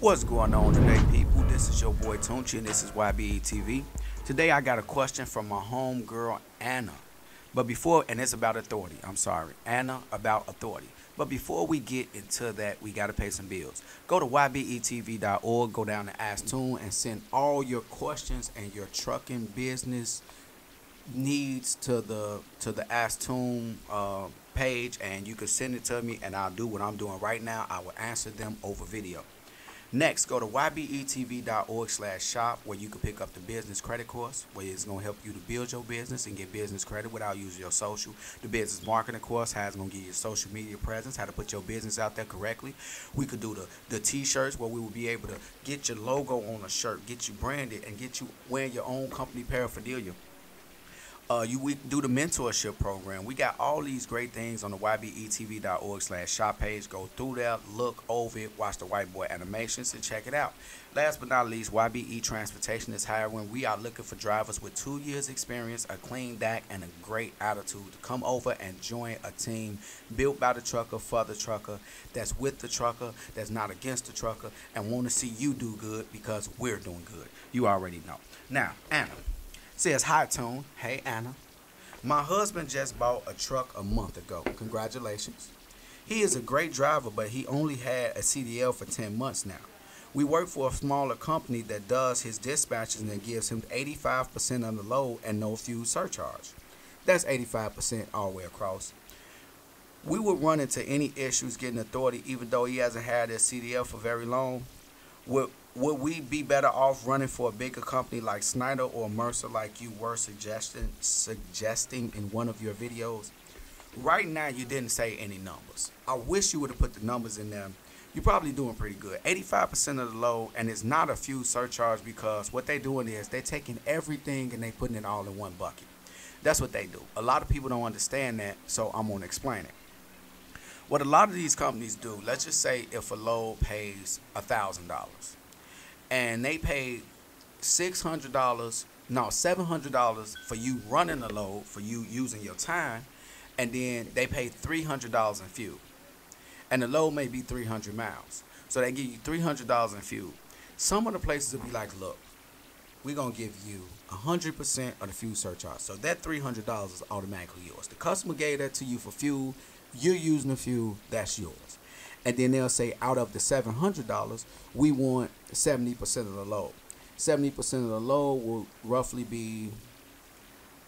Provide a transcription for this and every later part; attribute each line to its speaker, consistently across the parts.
Speaker 1: What's going on today, people? This is your boy Tunchi, and this is Y.B.E.T.V. Today I got a question from my home girl Anna. But before, and it's about authority. I'm sorry, Anna, about authority. But before we get into that, we got to pay some bills. Go to YBETV.org, go down to Ask Tune, and send all your questions and your trucking business needs to the Ask Tune page, and you can send it to me, and I'll do what I'm doing right now. I will answer them over video. Next, go to YBETV.org/shop, where you can pick up the business credit course, where it's going to help you to build your business and get business credit without using your social. The business marketing course, how it's going to give you social media presence, how to put your business out there correctly. We could do the t-shirts, where we will be able to get your logo on a shirt, get you branded, and get you wearing your own company paraphernalia. We do the mentorship program. We got all these great things on the YBETV.org/shop page. Go through there, look over it, watch the white boy animations, and check it out. Last but not least, YBE Transportation is hiring. We are looking for drivers with 2 years experience, a clean DAC, and a great attitude to come over and join a team built by the trucker, for the trucker, that's with the trucker, that's not against the trucker, and want to see you do good because we're doing good. You already know. Now, Anna says, "Hi, Tune. Hey, Anna. My husband just bought a truck a month ago. Congratulations. He is a great driver, but he only had a CDL for 10 months now. We work for a smaller company that does his dispatches and gives him 85% on the load and no fuel surcharge. That's 85% all the way across. We would run into any issues getting authority, even though he hasn't had his CDL for very long. Would we be better off running for a bigger company like Snyder or Mercer, like you were suggesting in one of your videos? Right now, you didn't say any numbers. I wish you would have put the numbers in there. You're probably doing pretty good. 85% of the load, and it's not a fuel surcharge, because what they're doing is they're taking everything and they putting it all in one bucket. That's what they do. A lot of people don't understand that, so I'm going to explain it. What a lot of these companies do, let's just say if a load pays $1,000, and they pay $700 for you running the load, for you using your time, and then they pay $300 in fuel. And the load may be 300 miles. So they give you $300 in fuel. Some of the places will be like, look, we're going to give you 100% of the fuel surcharge. So that $300 is automatically yours. The customer gave that to you for fuel. You're using the fuel. That's yours. And then they'll say, out of the $700, we want 70% of the load. 70% of the load will roughly be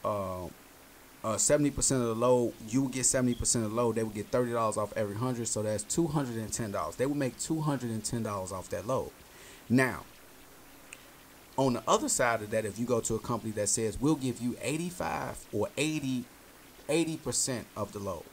Speaker 1: 70% of the load. You will get 70% of the load. They will get $30 off every 100, so that's $210. They will make $210 off that load. Now, on the other side of that, if you go to a company that says we'll give you 85 or 80% of the load.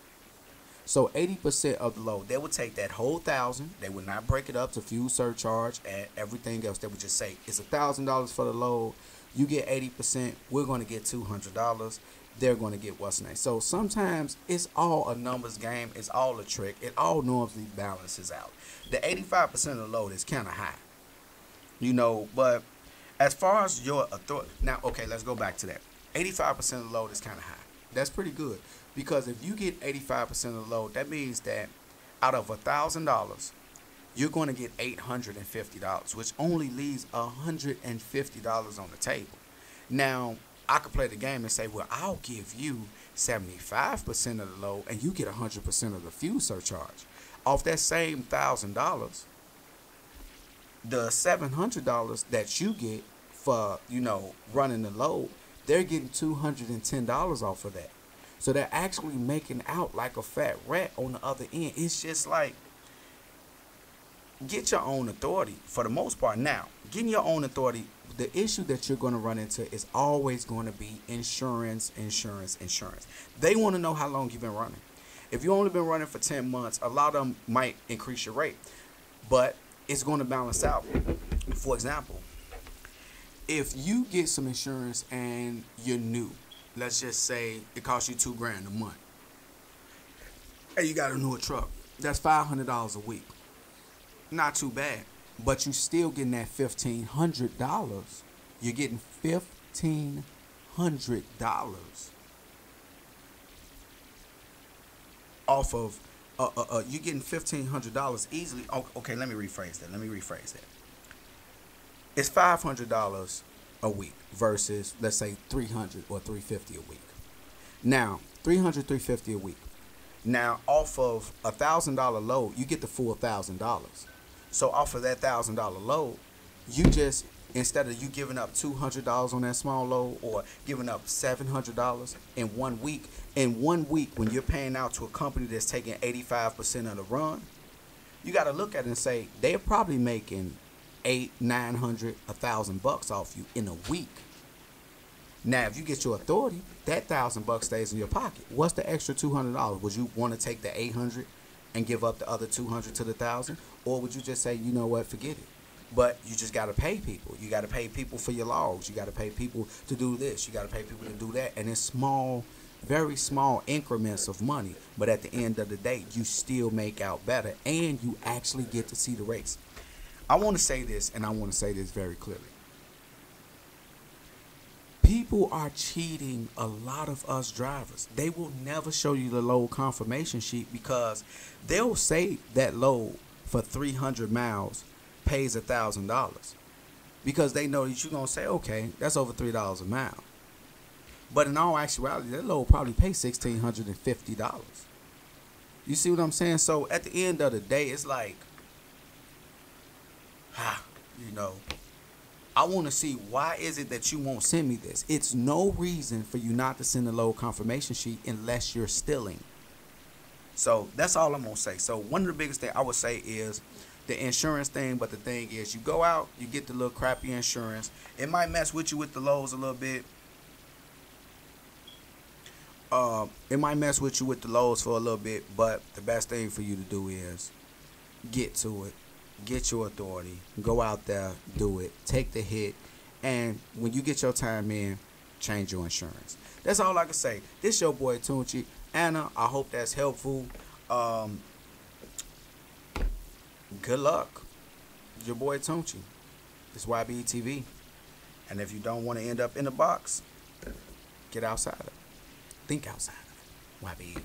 Speaker 1: So 80% of the load, they would take that whole 1,000. They would not break it up to fuel surcharge and everything else. They would just say it's $1,000 for the load. You get 80%. We're going to get $200. They're going to get what's next. So sometimes it's all a numbers game. It's all a trick. It all normally balances out. The 85% of the load is kind of high, But as far as your authority, now, okay, let's go back to that. 85% of the load is kind of high. That's pretty good. Because if you get 85% of the load, that means that out of $1,000, you're going to get $850, which only leaves $150 on the table. Now, I could play the game and say, well, I'll give you 75% of the load, and you get 100% of the fuel surcharge. Off that same $1,000, the $700 that you get for, running the load, they're getting $210 off of that. So they're actually making out like a fat rat on the other end. It's just like, get your own authority for the most part. Now, getting your own authority, the issue that you're going to run into is always going to be insurance. They want to know how long you've been running. If you've only been running for 10 months, a lot of them might increase your rate, but it's going to balance out. For example, if you get some insurance and you're new, let's just say it costs you $2,000 a month, and you got a newer truck, that's $500 a week. Not too bad, but you still getting that $1,500. You're getting $1,500 off of you're getting $1,500 easily. Okay, let me rephrase that. It's $500 a week versus, let's say, 300 or 350 a week. Now, 300, 350 a week. Now, off of $1,000 load, you get the full $1,000. So off of that $1,000 load, you just, instead of you giving up $200 on that small load or giving up $700 in 1 week, when you're paying out to a company that's taking 85% of the run, you got to look at it and say they're probably making $800, $900, $1,000 off you in a week. Now, if you get your authority, that $1,000 stays in your pocket. What's the extra $200? Would you want to take the $800 and give up the other $200 to the $1,000, or would you just say, you know what, forget it? But you just got to pay people. You got to pay people for your logs. You got to pay people to do this. You got to pay people to do that. And it's small, very small increments of money. But at the end of the day, you still make out better, and you actually get to see the race. I want to say this, and I want to say this very clearly. People are cheating a lot of us drivers. They will never show you the load confirmation sheet because they'll say that load for 300 miles pays $1,000 because they know that you're going to say, okay, that's over $3 a mile. But in all actuality, that load probably pays $1,650. You see what I'm saying? So at the end of the day, it's like, you know, I want to see, why is it that you won't send me this? It's no reason for you not to send a load confirmation sheet unless you're stealing. So that's all I'm going to say. So one of the biggest things I would say is the insurance thing. But the thing is, you go out, you get the little crappy insurance. It might mess with you with the loads a little bit. It might mess with you with the loads for a little bit. But the best thing for you to do is get to it. Get your authority, go out there, do it, take the hit, and when you get your time in, change your insurance. That's all I can say. This your boy Tunchi. Anna, I hope that's helpful. Good luck. Your boy Tunchi. It's YBETV. And if you don't want to end up in the box, get outside of it. Think outside of it. YBE.